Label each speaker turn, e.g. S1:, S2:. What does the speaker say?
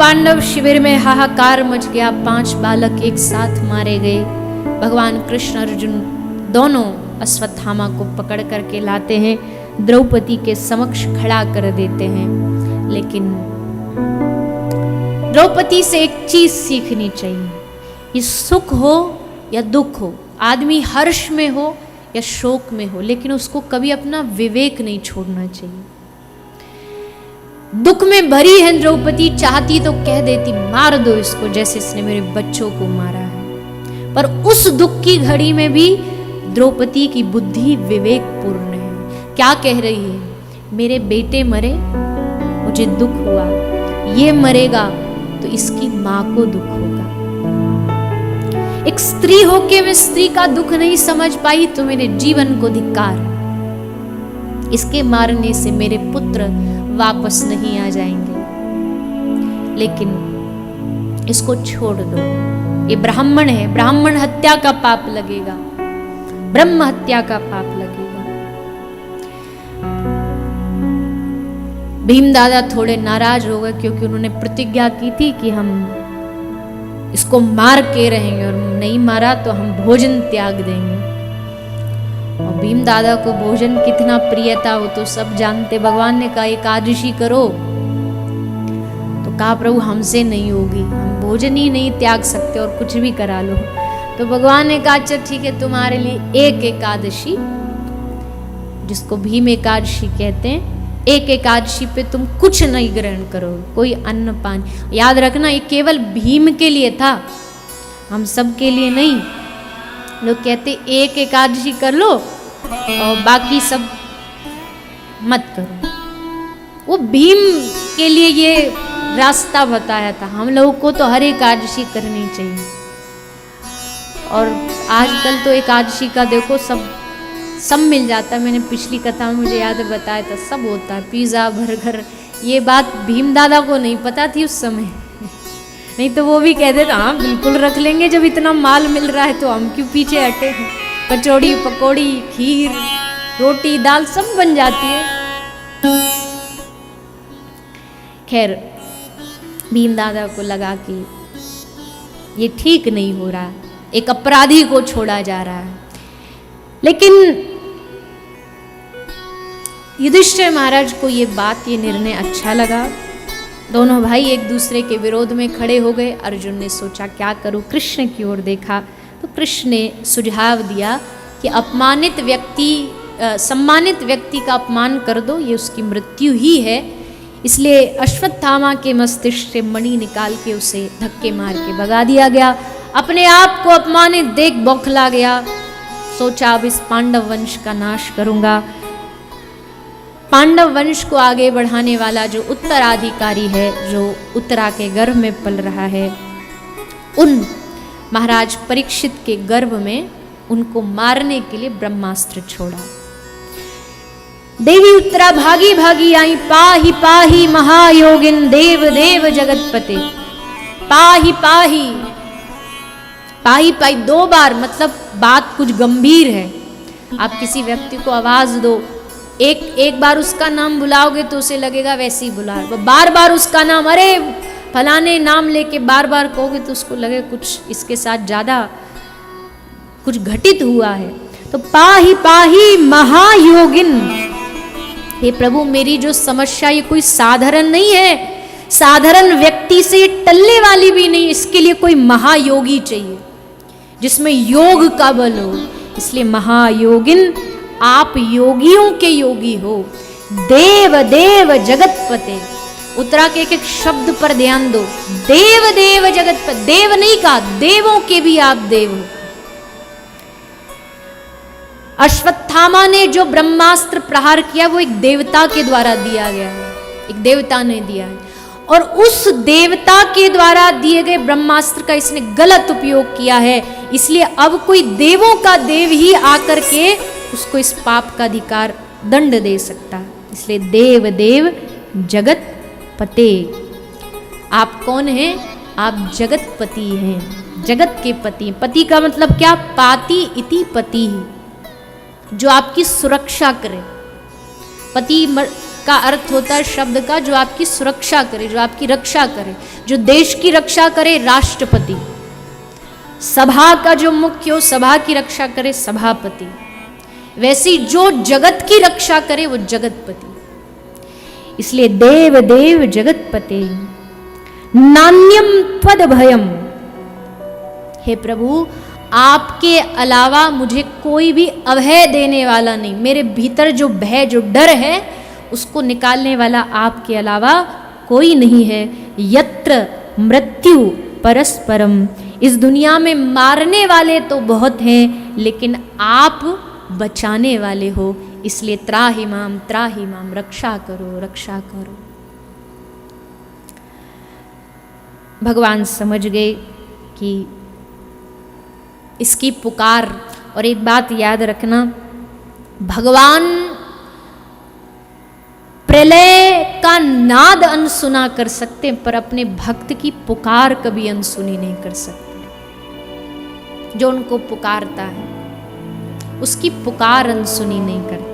S1: पांडव शिविर में हाहाकार मच गया। 5 बालक एक साथ मारे गए। भगवान कृष्ण अर्जुन दोनों अश्वत्थामा को पकड़ करके लाते हैं, द्रौपदी के समक्ष खड़ा कर देते हैं। लेकिन द्रौपदी से एक चीज सीखनी चाहिए, ये सुख हो या दुख हो, आदमी हर्ष में हो या शोक में हो, लेकिन उसको कभी अपना विवेक नहीं छोड़ना चाहिए। दुख में भरी है द्रौपदी, चाहती तो कह देती मार दो इसको जैसे इसने मेरे बच्चों को मारा है, पर उस दुख की घड़ी में भी द्रौपदी की बुद्धि विवेकपूर्ण है। क्या कह रही है? मेरे बेटे मरे, मुझे दुख हुआ, ये मरेगा तो इसकी मां को दुख होगा। एक स्त्री होके मैं स्त्री का दुख नहीं समझ पाई तो मेरे जीवन को धिक्कार। इसके मारने से मेरे पुत्र वापस नहीं आ जाएंगे, लेकिन इसको छोड़ दो, ये ब्राह्मण है, ब्राह्मण हत्या का पाप लगेगा, ब्रह्म हत्या का पाप लगेगा। भीम दादा थोड़े नाराज हो गए क्योंकि उन्होंने प्रतिज्ञा की थी कि हम इसको मार के रहेंगे और नहीं मारा तो हम भोजन त्याग देंगे। और भीम दादा को भोजन कितना प्रिय था वो तो सब जानते। भगवान ने कहा एकादशी करो, तो कहा प्रभु हमसे नहीं होगी, हम भोजन ही नहीं त्याग सकते और कुछ भी करा लो। तो भगवान ने कहा अच्छा ठीक है, तुम्हारे लिए एक एकादशी, जिसको भीम एकादशी कहते हैं, एक एकादशी पे तुम कुछ नहीं ग्रहण करो, कोई अन्न पानी। याद रखना ये केवल भीम के लिए था, हम सब के लिए नहीं। लोग कहते एक एकादशी कर लो और बाकी सब मत करो। वो भीम के लिए ये रास्ता बताया था, हम लोगों को तो हर एकादशी करनी चाहिए। और आजकल तो एकादशी का देखो सब मिल जाता है। मैंने पिछली कथा में मुझे याद है बताया था, सब होता है, पिज़्ज़ा बर्गर। ये बात भीम दादा को नहीं पता थी उस समय, नहीं तो वो भी कहते थे हाँ बिल्कुल रख लेंगे, जब इतना माल मिल रहा है तो हम क्यों पीछे हटे। कचौड़ी पकौड़ी खीर रोटी दाल सब बन जाती है। खैर भीम दादा को लगा कि ये ठीक नहीं हो रहा, एक अपराधी को छोड़ा जा रहा है। लेकिन युधिष्ठिर महाराज को ये बात, ये निर्णय अच्छा लगा। दोनों भाई एक दूसरे के विरोध में खड़े हो गए। अर्जुन ने सोचा क्या करूं, कृष्ण की ओर देखा तो कृष्ण ने सुझाव दिया कि सम्मानित व्यक्ति का अपमान कर दो, ये उसकी मृत्यु ही है। इसलिए अश्वत्थामा के मस्तिष्क से मणि निकाल के उसे धक्के मार के भगा दिया गया। अपने आप को अपमानित देख बौखला गया। सोचा अब इस पांडव वंश का नाश करूंगा। पांडव वंश को आगे बढ़ाने वाला जो उत्तराधिकारी है, जो उत्तरा के गर्भ में पल रहा है, उन महाराज परीक्षित के गर्भ में उनको मारने के लिए ब्रह्मास्त्र छोड़ा। देवी उत्तरा भागी भागी आई, पाही पाही महायोगिन देव देव जगतपते। पाही पाही पाही पाही 2 बार, मतलब बात कुछ गंभीर है। आप किसी व्यक्ति को आवाज दो, एक बार उसका नाम बुलाओगे तो उसे लगेगा वैसे ही बुला, बार बार उसका नाम, अरे फलाने नाम लेके बार बार कहोगे तो उसको लगे कुछ इसके साथ ज्यादा कुछ घटित हुआ है। तो पाही पाही महायोगिन, हे प्रभु मेरी जो समस्या ये कोई साधारण नहीं है, साधारण व्यक्ति से टलने वाली भी नहीं, इसके लिए कोई महायोगी चाहिए जिसमें योग का बल हो। इसलिए महायोगिन, आप योगियों के योगी हो। देव देव जगतपते, उत्तरा के एक एक शब्द पर ध्यान दो। देव देव जगतपते, देव नहीं कहा, देवों के भी आप देव हो। अश्वत्थामा ने जो ब्रह्मास्त्र प्रहार किया वो एक देवता के द्वारा दिया गया है, एक देवता ने दिया है, और उस देवता के द्वारा दिए गए ब्रह्मास्त्र का इसने गलत उपयोग किया है। इसलिए अब कोई देवों का देव ही आकर के उसको इस पाप का अधिकार दंड दे सकता है। इसलिए देव देव जगत पते, आप कौन हैं? आप जगतपति हैं, जगत के पति। पति का मतलब क्या? पाति इति पति, जो आपकी सुरक्षा करे। पति का अर्थ होता है शब्द का जो आपकी सुरक्षा करे, जो आपकी रक्षा करे, जो देश की रक्षा करे, राष्ट्रपति। सभा का जो मुख्य हो, सभा की रक्षा करे, सभापति। वैसी जो जगत की रक्षा करे वो जगतपति। इसलिए देव देव जगतपते नान्यम त्वद भयम, हे प्रभु आपके अलावा मुझे कोई भी अभय देने वाला नहीं। मेरे भीतर जो भय, जो डर है, उसको निकालने वाला आपके अलावा कोई नहीं है। यत्र मृत्यु परस्परम, इस दुनिया में मारने वाले तो बहुत हैं, लेकिन आप बचाने वाले हो। इसलिए त्राहि माम, रक्षा करो, रक्षा करो। भगवान समझ गए कि इसकी पुकार। और एक बात याद रखना, भगवान प्रलय का नाद अनसुना कर सकते, पर अपने भक्त की पुकार कभी अनसुनी नहीं कर सकते। जो उनको पुकारता है उसकी पुकार अनसुनी नहीं करता।